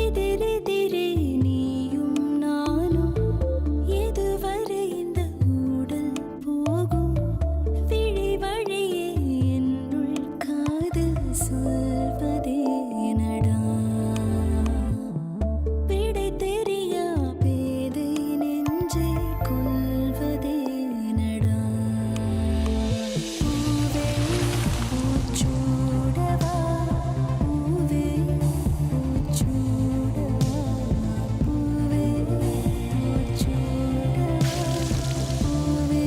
எதிரெதிரே நீயும் நானும் எதுவரை இந்த ஊடல் போகும் விழி வழியே என்னுள் காதல் சொல்வதே நடா விடை தெரியா பேதை நெஞ்சை கொள்வதே நடா பூவே பூச்சூடவா பூவே பூச்சூடவா பூவே பூச்சூடவா பூவே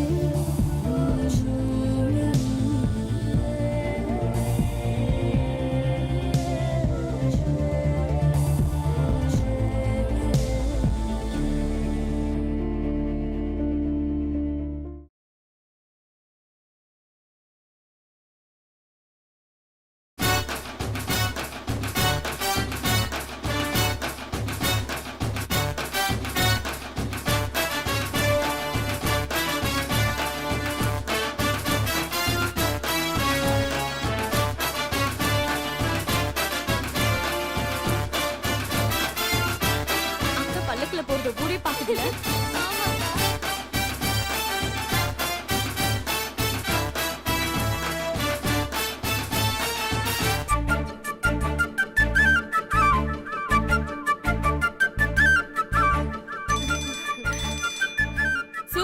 அக்கா பல்லக்குல போறது ஊரே பாக்குதுல.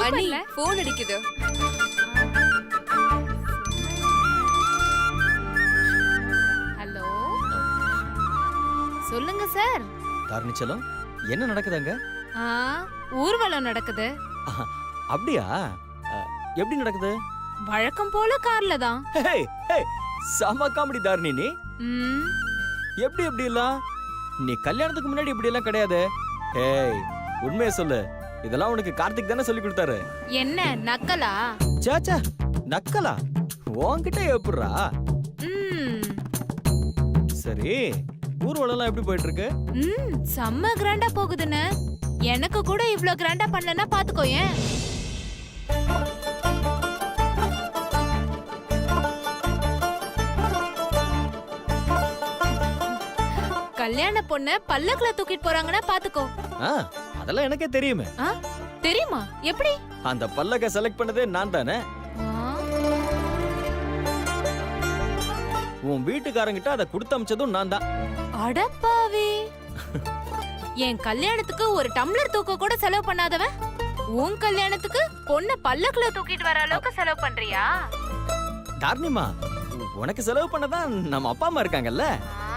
அண்ணி சூப்பர்ல. போன் அடிக்குது. ஹலோ, சொல்லுங்க சார். தாரணிச்சலம், என்ன நடக்குதுங்க? ஆ, ஊர்வலம் நடக்குது. அப்படியா? எப்படி நடக்குது? வழக்கம் போல கார்ல தான். ஹே ஹே, செம காமெடி தாரணி நீ. ம், எப்படி எப்படி எல்லாம்? நீ கல்யாணத்துக்கு முன்னாடி இப்படி எல்லாம் கிடையாது. ஏய், உண்மையை சொல்லு. இதெல்லாம் உனக்கு கார்த்திக் தானே சொல்லி கொடுத்தாரு. என்ன நக்கலா? சாச்சா, நக்கலா? உன்கிட்ட எப்படிரா? ம், சரி, ஊர்வலம் எல்லாம் எப்படி போயிட்டு இருக்கு? ம், செம்ம கிராண்டா போகுதுன்னு. எனக்கு கூட இவ்ளோ கிராண்டா பண்ணலன்னா பாத்துக்கோயேன். கல்யாண பொண்ணு பல்லக்குல தூக்கிட்டு போறாங்கன்னா பாத்துக்கோ. ஆ, அதெல்லாம் எனக்கே தெரியுமே. ஆ, தெரியுமா? எப்படி? அந்த பல்லக்க செலக்ட் பண்ணதே நான் தானே. ஆ, உன் வீட்டுக்காரங்கிட்ட அதை கொடுத்து அமிச்சதும் நான் தான். அடப்பாவி. என் கல்யாணத்துக்கு ஒரு டம்ளர் தூக்க கூட செலவு பண்ணாதவன் உன் கல்யாணத்துக்கு பொண்ண பல்லக்குல தூக்கிட்டு வர அளவுக்கு செலவு பண்றியா? தாரணிமா, உனக்கு செலவு பண்ணதான் நம்ம அப்பா அம்மா இருக்காங்கல்ல. ஆ,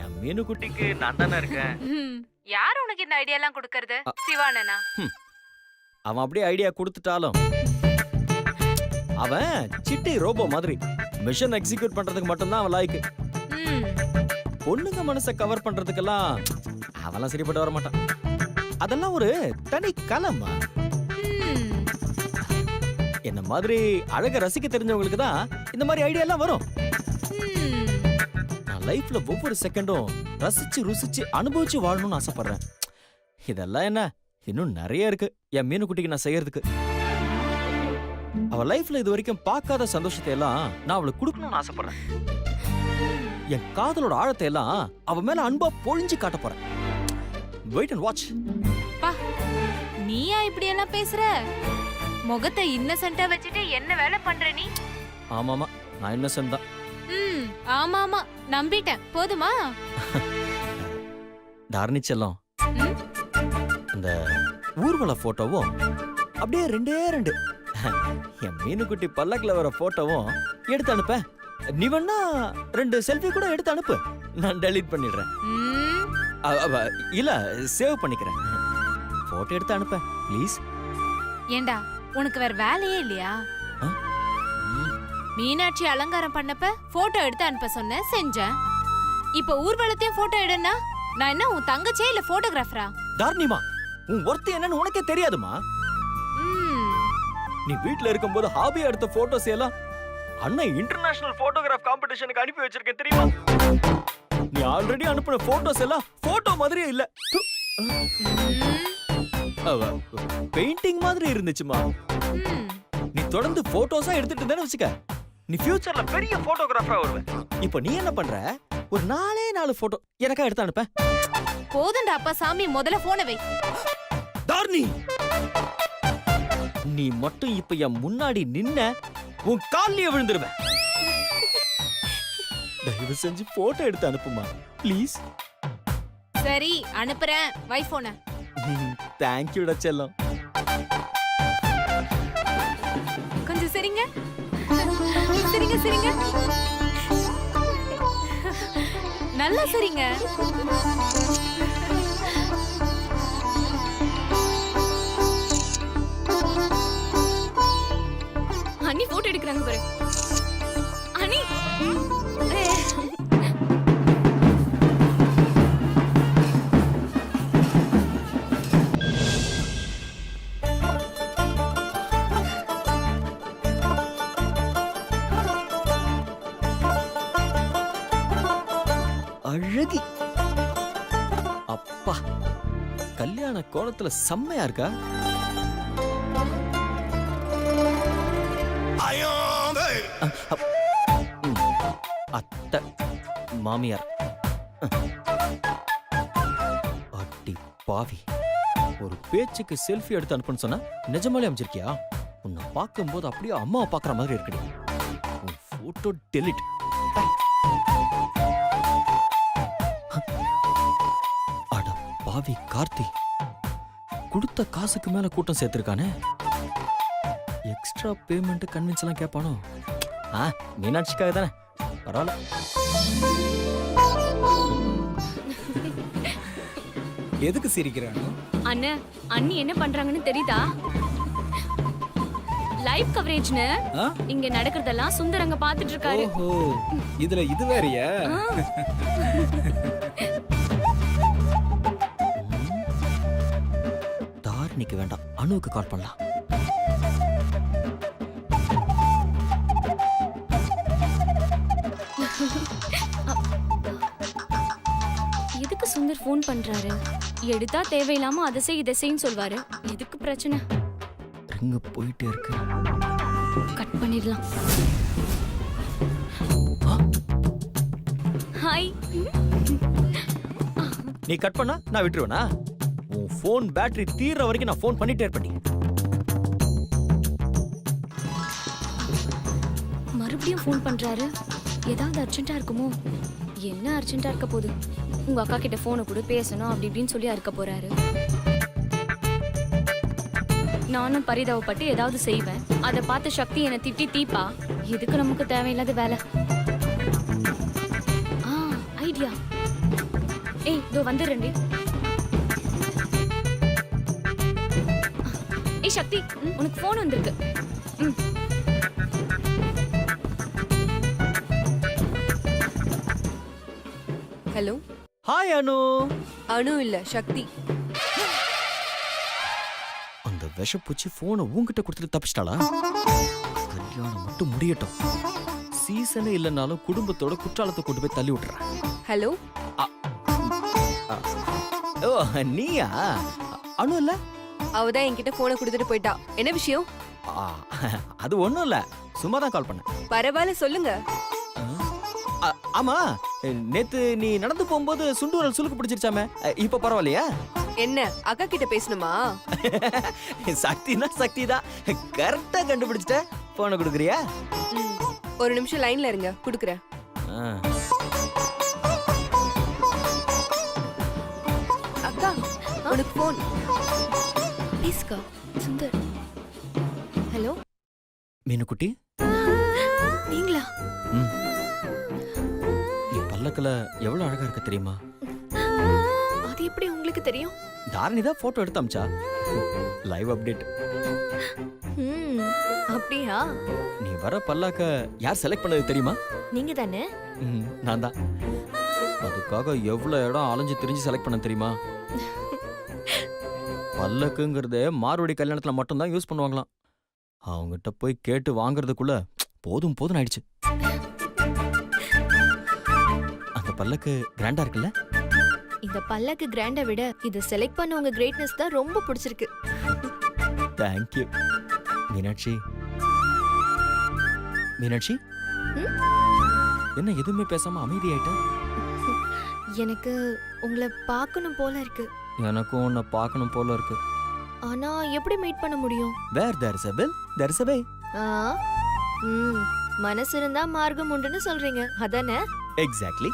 என் மீனு குட்டிக்கு நான் தானே இருக்கேன். ம், யார் உனக்கு இந்த ஐடியா எல்லாம் கொடுக்கறது? சிவானனா? அவன் அப்படியே ஐடியா கொடுத்துட்டாலும் அவன் சிட்டி ரோபோ மாதிரி மிஷன் எக்ஸிக்யூட் பண்றதுக்கு மட்டும்தான் அவன் லாய்க்கு. ம், பொண்ணுங்க மனசை கவர் பண்றதுக்கெல்லாம் அவெல்லாம் சரிப்பட்டு வர மாட்டான். அதெல்லாம் ஒரு தனி கலமா. ம், என்ன மாதிரி அழக ரசிக்க தெரிஞ்சவங்களுக்கு தான் இந்த மாதிரி ஐடியா எல்லாம் வரும். ம். நான் லைஃப்ல ஒவ்வொரு செகண்டும் ரசிச்சு ருசிச்சு அனுபவிச்சு வாழணும்னு ஆசைப்படுறேன். இதெல்லாம் என்ன, இன்னும் நிறைய இருக்கு என் மீனு குட்டிக்கு நான் செய்யறதுக்கு. அவ லைஃப்ல இது வரைக்கும் பார்க்காத சந்தோஷத்தை எல்லாம் நான் அவளுக்கு கொடுக்கணும்னு ஆசைப்படுறேன். என் காதலோட ஆழத்தை எல்லாம் அவ மேல அன்பா பொழிஞ்சு காட்ட போறேன். Wait and watch. பா, நீயா இப்படி எல்லாம் பேசுற? முகத்தை இன்னசென்ட்டா வச்சுட்டு என்ன வேலை பண்ற நீ? ஆமாமா, நான் இன்னசென்ட் தான். ம், ஆமா ஆமா, நம்பிட்டேன். போதுமா? தாரணி செல்லம், ம், இந்த ஊர்வல போட்டோவும் அப்படியே ரெண்டே ரெண்டு என் மீனுக்குட்டி பல்லக்குல வர போட்டோவும் எடுத்து அனுப்ப. நீ வேணா 2 செல்ஃபி கூட எடுத்து அனுப்பு, நான் டெலீட் பண்ணிடுறேன். ம். இல்ல, சேவ் பண்ணிக்கிறேன். போட்டோ எடுத்து அனுப்ப ப்ளீஸ். ஏண்டா, உனக்கு வேற வேலையே இல்லையா? மீனாட்சி அலங்காரம் பண்ணப்ப போட்டோ எடுத்து அனுப்ப சொன்ன, செஞ்சேன். இப்ப ஊர்வலத்தையும் போட்டோ எடுன்னா நான் என்ன உன் தங்கச்சியே இல்ல போட்டோகிராஃபரா? தாரணிமா, உன் ஒர்த் என்னன்னு உனக்கே தெரியாதுமா. ம், நீ வீட்ல இருக்கும்போது ஹாபியா எடுத்த போட்டோஸ் எல்லாம் அண்ணன் இன்டர்நேஷனல் போட்டோகிராஃப் காம்படிஷனுக்கு அனுப்பி வச்சிருக்கேன் தெரியுமா? நீ ஆல்ரெடி அனுப்பின போட்டோஸ் எல்லாம் போட்டோ மாதிரியே இல்ல. பெயிண்டிங் மாதிரி இருந்துச்சுமா. ம். நீ தொடர்ந்து போட்டோஸா எடுத்துட்டு இருந்தேன்னு வச்சுக்க, நீ ஃபியூச்சர்ல பெரிய போட்டோகிராஃபரா வருவ. இப்போ நீ என்ன பண்ற? ஒரு 4 போட்டோ எனக்கா எடுத்து அனுப்ப. போதும்டா அப்பா சாமி, முதல்ல போனை வை. தார்னி, நீ மட்டும் இப்ப என் முன்னாடி நின்ன உன் கால்லயே விழுந்துருவேன். தயவு செஞ்சு போட்டோ எடுத்து அனுப்புமா ப்ளீஸ். சரி அனுப்புறேன், வை போனை. தேங்க்யூடா செல்லம். கொஞ்சம் சரிங்க, சரிங்க சரிங்க, நல்லா சரிங்க. அண்ணி போட்டோ எடுக்கறாங்க பாரு. அண்ணி அழகி. அப்பா, கல்யாண கோலத்துல செம்மையா இருக்கா. அத்தை, மாமியார். அடி பாவி, ஒரு பேச்சுக்கு செல்ஃபி எடுத்து அனுப்புன்னு சொன்னா நிஜமாலே அமைச்சிருக்கியா? உன்னை பார்க்கும்போது அப்படியே அம்மாவை பார்க்குற மாதிரி இருக்குடி. உன் போட்டோ டெலிட். அட பாவி கார்த்தி, கொடுத்த காசுக்கு மேல கூட்டம் சேர்த்திருக்கானே. எக்ஸ்ட்ரா பேமெண்ட் கன்வின்ஸ் எல்லாம் கேட்பானோ? மீனாட்சிக்காக தானே, பரவாயில்ல. எதுக்கு சிரிக்கிறானோ? அண்ணே, அண்ணி என்ன பண்றாங்கன்னு தெரியுதா? லைவ் கவரேஜ்னு இங்க நடக்கிறதெல்லாம் சுந்தரங்க பாத்துட்டு இருக்காரு. ஓஹோ, இதுல இது வேறயா? தாரணிக்கு வேண்டாம், அனுவுக்கு கால் பண்ணலாம். எதுக்கு சுந்தர் ஃபோன் பண்றாரு? எடுத்தா தேவையில்லாம அதை செய் இதை செய்ன்னு சொல்வாரு. எதுக்கு பிரச்சனை? ரிங்கு போயிட்டே இருக்கு. கட் பண்ணிடலாம். ஹாய். நீ கட் பண்ணா நான் விட்டுருவேனா? உன் போன் பேட்டரி தீர்ற வரைக்கும் நான் போன் பண்ணிட்டே இருப்பேன். மறுபடியும் ஃபோன் பண்றாரு. ஏதாவது அர்ஜென்ட்டா இருக்குமோ? என்ன அர்ஜென்ட்டா இருக்க போகுது? உங்க அக்கா கிட்ட போனை கூட பேசணும் அப்படி இப்படின்னு சொல்லி இருக்க போறாரு. நானும் பரிதாபப்பட்டு ஏதாவது செய்வேன். அதை பார்த்து சக்தி என்னை திட்டி தீப்பா. எதுக்கு நமக்கு தேவையில்லாத வேலை? ஐடியா. ஏய், இதோ வந்துடுறேன்டி. ஏய் சக்தி, உனக்கு போன் வந்திருக்கு. ஹலோ. ஹாய் அனு. அனு இல்ல, சக்தி. அந்த விஷப்பூச்சி போனை உன்கிட்ட கொடுத்துட்டு தப்பிச்சிட்டாளா? கல்யாணம் மட்டும் முடியட்டும். சீசனே இல்லைனாலும் குடும்பத்தோட குற்றாலத்தை கொண்டு போய் தள்ளி விட்டுறேன். ஹலோ. ஓ நீயா? அனு இல்ல? அவதான் என்கிட்ட போனை கொடுத்துட்டு போயிட்டா. என்ன விஷயம்? அது ஒண்ணும் இல்ல, சும்மா தான் கால் பண்ணேன். பரவாயில்ல, சொல்லுங்க. ஆமா, நேத்து நீ நடந்து போகும்போது சுண்டுவரல் சுளுக்கு பிடிச்சிருச்சாமே, இப்ப பரவாயில்லையா? என்ன, அக்கா கிட்ட பேசணுமா? சக்தினா சக்தி தான், கரெக்டா கண்டுபிடிச்சிட்ட. போனை கொடுக்குறியா? ஒரு நிமிஷம் லைன்ல இருங்க, குடுக்குறேன். அக்கா, உனக்கு போன். ப்ளீஸ்க்கா. சுந்தர். ஹலோ மீனுக்குட்டி. நீங்களா? நீ பல்லக்குல எவ்வளவு அழகா இருக்க தெரியுமா? அது எப்படி உங்களுக்கு தெரியும்? தாரணி தான் போட்டோ எடுத்து அமிச்சா. Live update. அப்படியா? நீ வர பல்லாக்க யார் செலக்ட் பண்ணது தெரியுமா? நீங்க தானே? நான் தான். அதுக்காக எவ்வளவு இடம் அலைஞ்சு திரிஞ்சு செலக்ட் பண்ண தெரியுமா? பல்லக்குங்கிறதே மார்வடி கல்யாணத்துல மட்டும்தான் யூஸ் பண்ணுவாங்களாம். அவங்ககிட்ட போய் கேட்டு வாங்குறதுக்குள்ள போதும் போதும் ஆயிடுச்சு. அந்த பல்லக்கு கிராண்டா இருக்குல்ல? இந்த பல்லக்கு கிராண்டை விட இத செலக்ட் பண்ண உங்க கிரேட்னஸ் தான் ரொம்ப பிடிச்சிருக்கு. தேங்க்யூ மீனாட்சி. மீனாட்சி, என்ன எதுவுமே பேசாம அமைதியாயிட்ட? எனக்கு உங்களை பார்க்கணும் போல இருக்கு. எனக்கும் உன்னை பார்க்கணும் போல இருக்கு. ஆனா எப்படி மீட் பண்ண முடியும்? Where there is a will, there is a way. ஆ, ம், மனசு இருந்தா மார்க்கம் உண்டுன்னு சொல்றீங்க, அதானே? எக்ஸாக்ட்லி.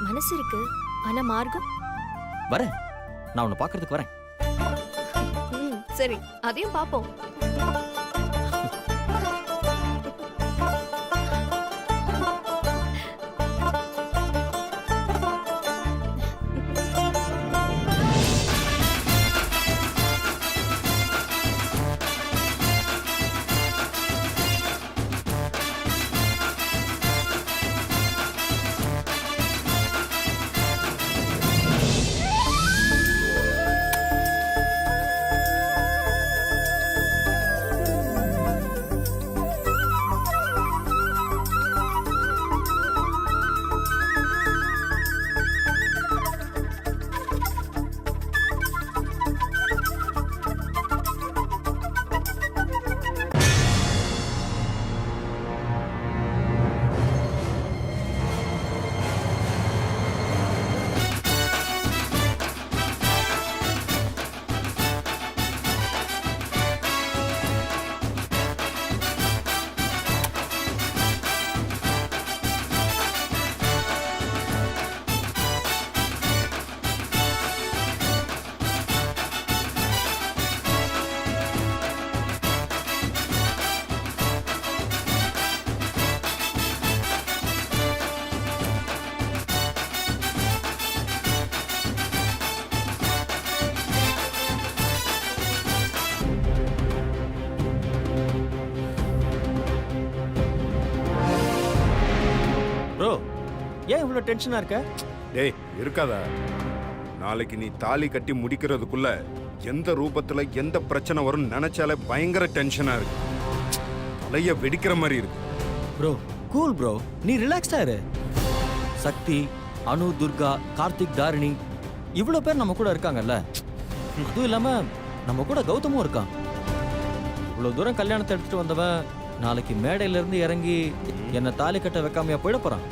மனசு இருக்கு, ஆனா மார்க்கம். வரேன், நான் உன்னை பார்க்கறதுக்கு வரேன். ம், சரி, அதையும் பாப்போம். ப்ரோ, ஏன் இவ்வளோ டென்ஷனா இருக்க? டேய் இருக்காதா, நாளைக்கு நீ தாலி கட்டி முடிக்கிறதுக்குள்ள எந்த ரூபத்துல எந்த பிரச்சனை வரும் நினைச்சாலே பயங்கர டென்ஷனா இருக்கு. தலைய வெடிக்கிற மாதிரி இருக்கு. ப்ரோ கூல் ப்ரோ, நீ ரிலாக்ஸ்டா இரு. சக்தி, அனு, துர்கா, கார்த்திக், தாரிணி இவ்வளோ பேர் நம்ம கூட இருக்காங்கல்ல. அதுவும் இல்லாம நம்ம கூட கௌதமும் இருக்கான். இவ்வளோ தூரம் கல்யாணத்தை எடுத்துட்டு வந்தவன் நாளைக்கு மேடையில இருந்து இறங்கி என்ன தாலி கட்ட வைக்காமையா போயிட போறான்.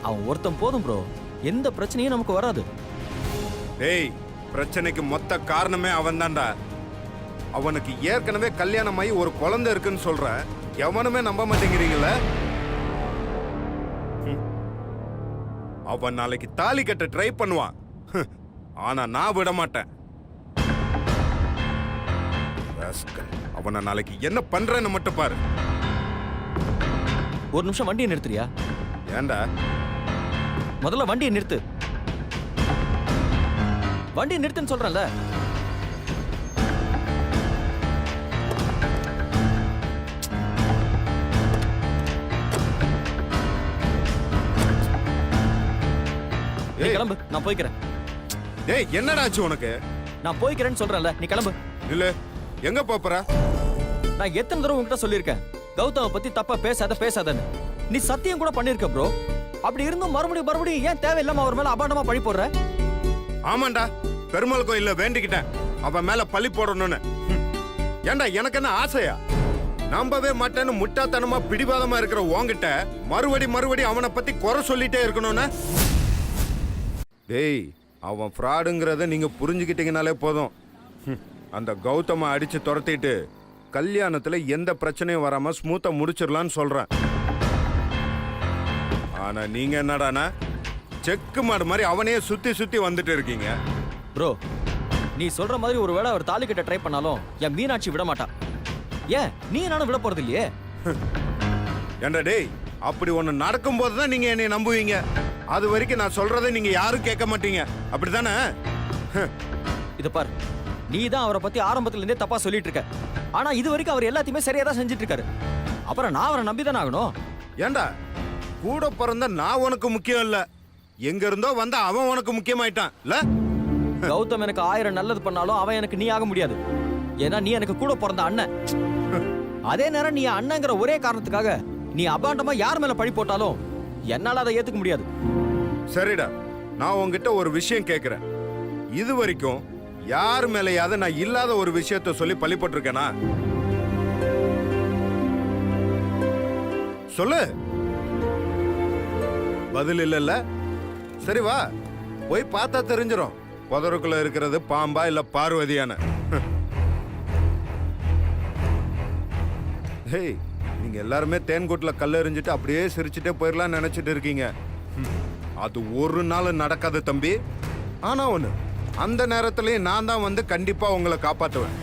அவன் ஒருத்தன் போதும் ப்ரோ, எந்த பிரச்சனையும் நமக்கு வராது. டேய், பிரச்சனைக்கு மொத்த காரணமே அவன் தான்டா. அவனுக்கு ஏற்கனவே கல்யாணமாயி ஒரு குழந்தை இருக்குன்னு சொல்ற, எவனுமே நம்ப மாட்டேங்கிறீங்கள. அவன் நாளைக்கு தாலி கட்ட ட்ரை பண்ணுவான், ஆனா நான் விட மாட்டேன். அவனை நாளைக்கு என்ன பண்றேன்னு மட்டும் பாரு. ஒரு நிமிஷம் வண்டியை நிறுத்துறியா? ஏண்டா? முதல்ல வண்டியை நிறுத்து. வண்டியை நிறுத்துன்னு சொல்றேன்ல. நீ கிளம்பு, நான் போய்க்கிறேன். டேய் என்னடா ஆச்சு உனக்கு? நான் போய்க்கிறேன்னு சொல்றேன்ல, நீ கிளம்பு. இல்ல எங்க போற? நான் எத்தனை தடவை உன்கிட்ட சொல்லியிருக்கேன் கௌதம பத்தி தப்பா பேசாதன்னு. நீ சத்தியம் கூட பண்ணிருக்க ப்ரோ. அப்படி இருந்தும் மறுபடியும் ஏன் தேவையில்லாம அவர் மேல அபாண்டமா பழி போடுற? ஆமாண்டா, பெருமாள் கோயில்ல வேண்டிக்கிட்டேன் அவன் மேல பழி போடணும்னு. ஏண்டா எனக்கு என்ன ஆசையா? நம்பவே மாட்டேன்னு முட்டாத்தனமா பிடிவாதமா இருக்கிற உன்கிட்ட மறுபடி அவனை பத்தி குறை சொல்லிட்டே இருக்கணும்னு. டேய், அவன் ஃப்ராடுங்கிறத நீங்க புரிஞ்சுக்கிட்டீங்கனாலே போதும். அந்த கௌதம அடிச்சு துரத்திட்டு கல்யாணத்துல எந்த பிரச்சனையும் வராம ஸ்மூத்தா முடிச்சிடலான்னு சொல்றேன். ஆனா நீங்க என்னடானா செக்கு மாடு மாதிரி அவனையே சுத்தி வந்துட்டு இருக்கீங்க. ப்ரோ, நீ சொல்ற மாதிரி ஒருவேளை அவர் தாலி கட்ட ட்ரை பண்ணாலும் என் மீனாட்சி விட மாட்டா. ஏன் நீ நானும் விட போறது இல்லையே? ஏண்டா டேய், அப்படி ஒண்ணு நடக்கும் போதுதான் நீங்க என்னை நம்புவீங்க. அது வரைக்கும் நான் சொல்றதை நீங்க யாரும் கேட்க மாட்டீங்க, அப்படித்தானே? இத பாரு, நீ தான் அவரை பத்தி ஆரம்பத்துல இருந்தே தப்பா சொல்லிட்டு இருக்க. ஆனா இது வரைக்கும் அவர் எல்லாத்தையுமே சரியா தான் செஞ்சுட்டு இருக்காரு. அப்புறம் நான் அவரை நம்பிதானே ஆகணும். ஏண்டா, கூட பிறந்த நான் உனக்கு முக்கியம் இல்ல, எங்க இருந்தோ வந்த அவன் உனக்கு முக்கியமாயிட்டான் இல்ல? கௌதம் எனக்கு 1000 நல்லது பண்ணாலும் அவன் எனக்கு நீ ஆக முடியாது. ஏன்னா நீ எனக்கு கூட பிறந்த அண்ணன். அதே நேரம் நீ அண்ணங்கிற ஒரே காரணத்துக்காக நீ அபாண்டமா யார் மேல பழி போட்டாலும் என்னால அதை ஏத்துக்க முடியாது. சரிடா, நான் உன்கிட்ட ஒரு விஷயம் கேக்குறேன். இது வரைக்கும் யார் மேலேயாவது நான் இல்லாத ஒரு விஷயத்த சொல்லி பழி போட்டிருக்கேனா? சொல்லு. பதில் இல்லல்ல? சரி வா, போய் பார்த்தா தெரிஞ்சிரும் புதருக்குள்ள இருக்கிறது பாம்பா இல்ல பார்வதியான. ஹேய், நீங்க எல்லாருமே தேன்கூட்டில் கல் எறிஞ்சிட்டு அப்படியே சிரிச்சுட்டே போயிடலாம் நினைச்சிட்டு இருக்கீங்க. அது ஒரு நாள் நடக்காது தம்பி. ஆனா ஒண்ணு, அந்த நேரத்திலேயே நான் தான் வந்து கண்டிப்பா உங்களை காப்பாற்றுவேன்.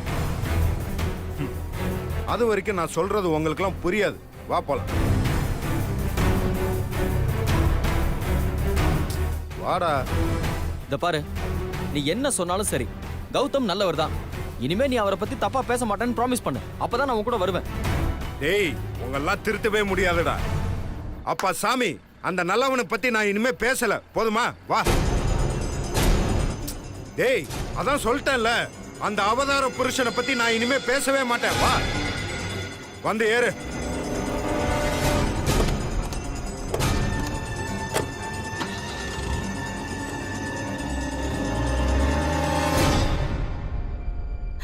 அது வரைக்கும் நான் சொல்றது உங்களுக்குலாம் புரியாது. வா போலாம். வாடா. இத பாரு, நீ என்ன சொன்னாலும் சரி, கௌதம் நல்லவர் தான். இனிமே நீ அவரை பத்தி தப்பா பேச மாட்டேன்னு ப்ராமிஸ் பண்ணு. அப்பதான் நான் உன் கூட வருவேன். டேய், உங்கெல்லாம் திருத்தவே முடியாதுடா. அப்பா சாமி, அந்த நல்லவனை பத்தி நான் இனிமே பேசல. போதுமா? வா. டேய், அதான் சொல்லிட்டேன்ல, அந்த அவதார புருஷனை பத்தி நான் இனிமே பேசவே மாட்டேன். வா, வந்து ஏறு.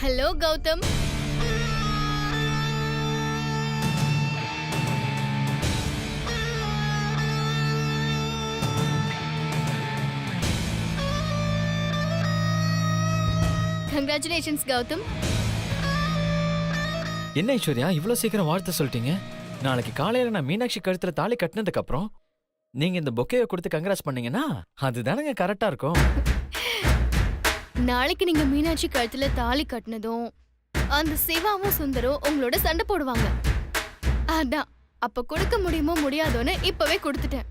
ஹலோ கௌதம். கங்க்ராச்சுலேஷன்ஸ் கௌதம். என்ன ஐஸ்வர்யா இவ்வளவு சீக்கிரம் வாழ்த்து சொல்லிட்டீங்க? நாளைக்கு காலையில நான் மீனாட்சி கழுத்துல தாலி கட்டினதுக்கு அப்புறம் நீங்க இந்த பொக்கேவை கொடுத்து கங்க்ராஸ் பண்ணீங்கன்னா அதுதானங்க கரெக்டா இருக்கும். நாளைக்கு நீங்க மீனாட்சி கழுத்துல தாலி கட்டினதும் அந்த சிவாவும் சுந்தரும் உங்களோட சண்டை போடுவாங்க. அதான் அப்ப கொடுக்க முடியுமோ முடியாதோன்னு இப்பவே கொடுத்துட்டேன்.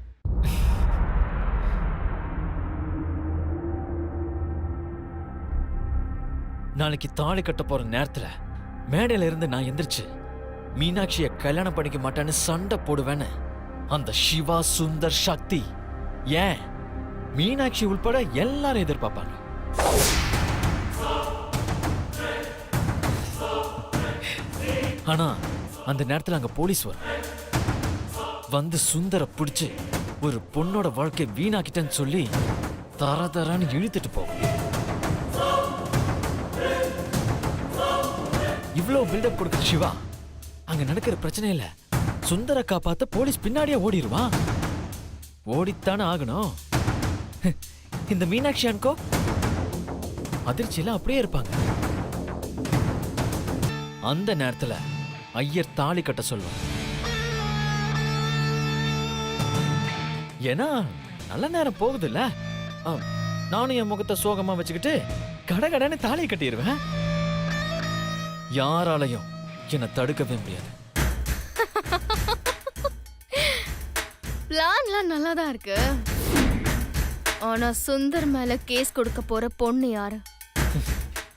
நாளைக்கு தாலி கட்ட போற நேரத்துல மேடையில இருந்து நான் எந்திரிச்சு மீனாட்சிய கல்யாணம் பண்ணிக்க மாட்டேன்னு சண்டை போடுவேன்னு அந்த சிவா சுந்தர் சக்தி ஏன் மீனாட்சி உள்பட எல்லாரும் எதிர்பார்ப்பாங்க. ஆனா அந்த நேரத்துல அங்க போலீஸ் வரும். வந்து சுந்தர பிடிச்சு ஒரு பொண்ணோட வாழ்க்கை வீணாக்கிட்டேன்னு சொல்லி தரதரான்னு இழுத்துட்டு போகும். இவ்வளவு பில்டப் கொடுக்குற சிவா அங்க நடக்கிற பிரச்சனை இல்ல, சுந்தர காப்பாத்த போலீஸ் பின்னாடியே ஓடிடுவான். ஓடித்தானே ஆகணும். இந்த மீனாட்சி அன்கோ அதிர்ச்சியில அப்படியே இருப்பாங்க. அந்த நேரத்துல ஐயர் தாலி கட்ட சொல்லுவார். ஏன்னா நல்ல நேரம் போகுது இல்ல, நானும் என் முகத்தை சோகமா வச்சுக்கிட்டு கடகடன்னு தாலி கட்டிடுவேன். யாராலையும் என்ன தடுக்கவே முடியாது. பிளான்லாம் நல்லா தான் இருக்கு. ஆனா சுந்தர் மேல கேஸ் கொடுக்க போற பொண்ணு யாரு?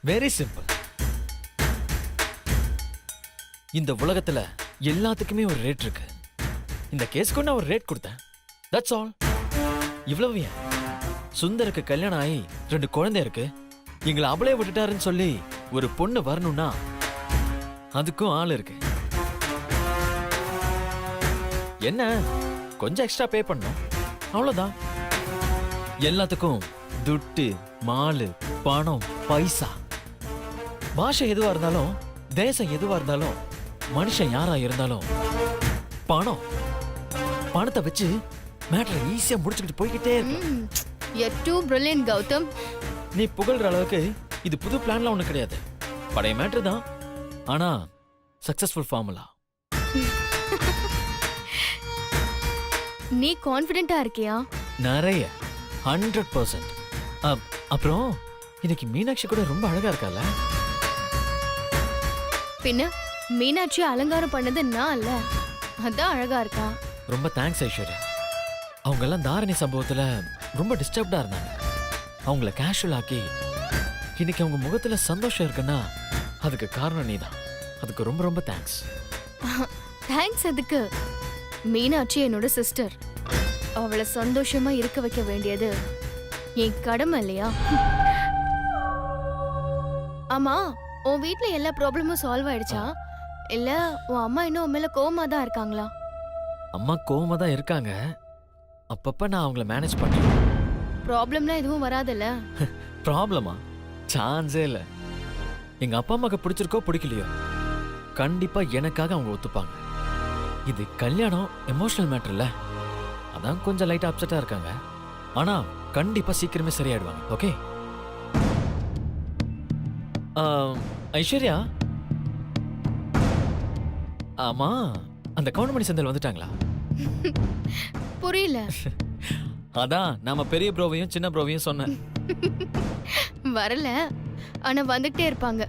Very simple. இந்த உலகத்துல எல்லாத்துக்குமே ஒரு ரேட் இருக்கு. இந்த கேஸ்க்கு நான் ஒரு ரேட் கொடுத்தேன். That's all. இவ்வளவு ஏன்? சுந்தருக்கு கல்யாணம் ஆகி 2 குழந்தை இருக்கு. எங்களை அவளே விட்டுட்டாருன்னு சொல்லி ஒரு பொண்ணு வரணும்னா அதுக்கும் ஆள் இருக்கு. என்ன கொஞ்சம் எக்ஸ்ட்ரா பே பண்ணும், அவ்வளவுதான். எல்லாத்துக்கும் துட்டு, மாலு, பணம், பைசா, பாஷை எதுவா இருந்தாலும், தேசம் எதுவா இருந்தாலும், மனுஷன் யாரா இருந்தாலும் பணம், பணத்தை வச்சு மேட்டரை ஈஸியா முடிச்சுக்கிட்டு போய்கிட்டே இருக்கு. You're too brilliant, Gautham. நீ புகழ்ற அளவுக்கு இது புது பிளான்லாம் ஒண்ணு கிடையாது. பழைய மேட்டர் தான், ஆனா சக்சஸ்ஃபுல் ஃபார்முலா. நீ கான்ஃபிடென்ட்டா இருக்கியா? நிறைய 100%. அப்புறம் இன்னைக்கு மீனாட்சி கூட ரொம்ப அழகா இருக்கால. பின்ன மீனாட்சி அலங்காரம் பண்ணது நான் இல்ல, அதான் அழகா இருக்கா. ரொம்ப தேங்க்ஸ் ஐஸ்வர்யா. அவங்க எல்லாம் தாரணி சம்பவத்துல ரொம்ப டிஸ்டர்ப்டா இருந்தாங்க. அவங்கள கேஷுவல் ஆக்கி இன்னைக்கு அவங்க முகத்துல சந்தோஷம் இருக்குன்னா அதுக்கு காரணம் நீதான். அதுக்கு ரொம்ப ரொம்ப தேங்க்ஸ். தேங்க்ஸ் அதுக்கு. மீனாட்சி என்னோட சிஸ்டர். அவளை சந்தோஷமா இருக்க வைக்க வேண்டியது என் கடமை இல்லையா? ஆமா, உன் வீட்ல எல்லா ப்ராப்ளமும் சால்வ் ஆயிடுச்சா? இல்ல உன் அம்மா இன்னும் உன் மேல கோவமா தான் இருக்காங்களா? அம்மா கோவமா தான் இருக்காங்க. அப்பப்ப நான் அவங்கள மேனேஜ் பண்றேன். ப்ராப்ளம்லாம் எதுவும் வராதுல்ல? ப்ராப்ளமா? சான்ஸே இல்ல. எங்க அப்பா அம்மாக்கு பிடிச்சிருக்கோ பிடிக்கலையோ கண்டிப்பா எனக்காக அவங்க ஒத்துப்பாங்க. இது கல்யாணம் எமோஷனல் மேட்டர் இல்ல, அதான் கொஞ்சம் லைட்டா அப்செட்டா இருக்காங்க. ஆனா கண்டிப்பா சீக்கிரமே சரியாயிடுவாங்க. ஓகே? ஐஸ்வர்யா, ஆமா, அந்த கவுண்டமணி செந்தில் வந்துட்டாங்களா? புரியல. அதான் நாம பெரிய ப்ரோவையும் சின்ன ப்ரோவையும் சொன்னேன். வரல, ஆனா வந்துகிட்டே இருப்பாங்க.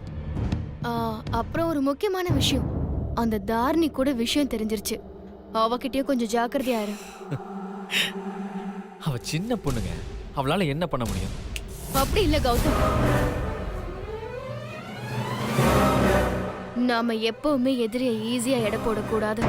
அப்புறம் ஒரு முக்கியமான விஷயம், அந்த தாரணி கூட விஷயம் தெரிஞ்சிருச்சு. அவகிட்டயும் கொஞ்சம் ஜாக்கிரதையா இரு. அவ சின்ன பொண்ணுங்க, அவளால என்ன பண்ண முடியும்? அப்படி இல்ல கௌதம், நாம எப்பவுமே எதிரியை ஈஸியா எடை போடக்கூடாது.